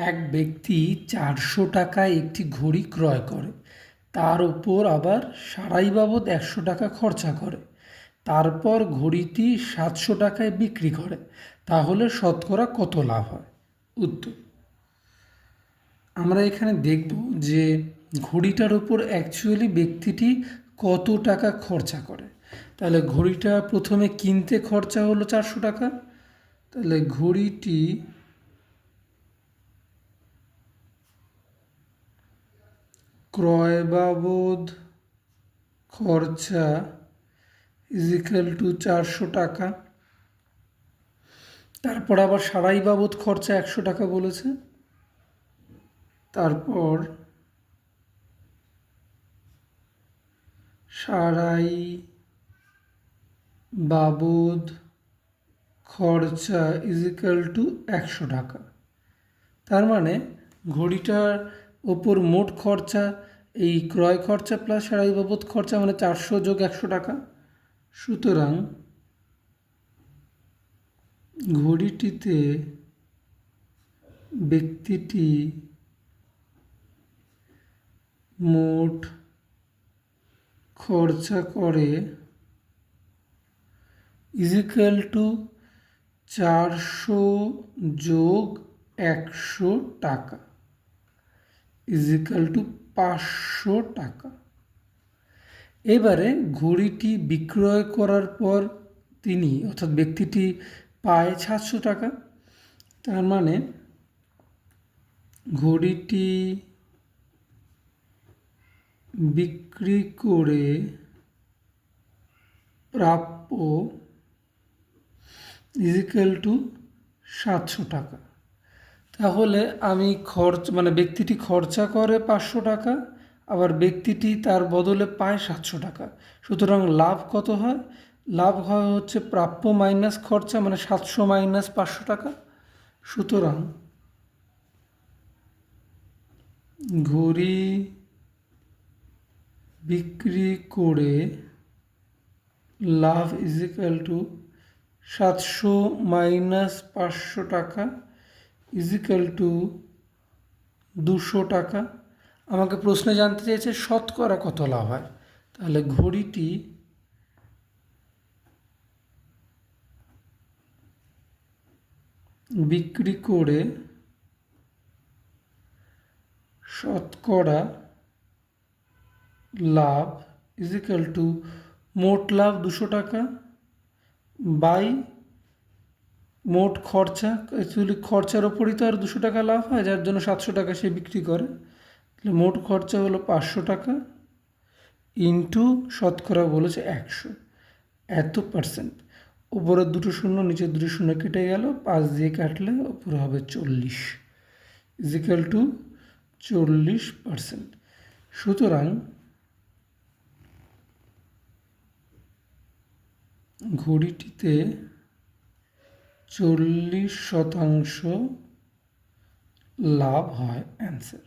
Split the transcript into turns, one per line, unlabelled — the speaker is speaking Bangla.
এক ব্যক্তি 400 টাকায় একটি ঘড়ি ক্রয় করে, তার উপর আবার সারাই বাবদ 100 টাকা খরচা করে, তারপর ঘড়িটি 700 টাকায় বিক্রি করে, তাহলে শতকরা কত লাভ হয়? উত্তর: আমরা এখানে দেখব যে ঘড়িটার উপর অ্যাকচুয়ালি ব্যক্তিটি কত টাকা খরচা করে। তাহলে ঘড়িটা প্রথমে কিনতে খরচা হলো 400 টাকা। তাহলে ঘড়িটি ক্রয় বাবদ খরচা = 400 টাকা। তারপর আবার সারাই বাবদ খরচা 100 টাকা বলেছে। তারপর সারাই বাবদ খরচা = 100 টাকা। তার মানে ঘড়িটার ওপর মোট খরচা এই ক্রয় খরচা প্লাস সারাই বাবদ খরচা মানে 400 যোগ 100 টাকা। সুতরাং ঘড়িটিতে ব্যক্তিটি মোট খরচা করে = 400 যোগ 100 টাকা = 500 টাকা। এবারে ঘড়িটি বিক্রয় করার পর তিনি অর্থাৎ ব্যক্তিটি পায় 700 টাকা। তার মানে ঘড়িটি বিক্রি করে প্রাপ্য = 700 টাকা। তাহলে আমি ব্যক্তিটি খরচা করে 500 টাকা, আবার ব্যক্তিটি তার বদলে পায় 700 টাকা। সুতরাং লাভ কত হয়? লাভ হয় হচ্ছে প্রাপ্য মাইনাস খরচা, মানে 700 মাইনাস 500 টাকা। সুতরাং ঘড়ি বিক্রি করে লাভ = 700 মাইনাস 500 টাকা = 200 টাকা। আমাকে প্রশ্নে জানতে চেয়েছে শতকরা কত লাভ হয়। তাহলে ঘড়িটি বিক্রি করে শতকরা লাভ মোট লাভ 200 টাকা বাই মোট খরচা। অ্যাকচুয়ালি খরচার ওপরই তো আর 200 টাকা লাভ হয়, যার জন্য 700 টাকা সে বিক্রি করে। তাহলে মোট খরচা হলো 500 টাকা ইন্টু শতকরা বলেছে 100, এত %। উপরের দুটো শূন্য নিচের দুটো শূন্য কেটে গেল, 5 দিয়ে কাটলে উপরে হবে 40 = 40%। সুতরাং ঘড়িটিতে 40% লাভ হয়। অ্যান্সার।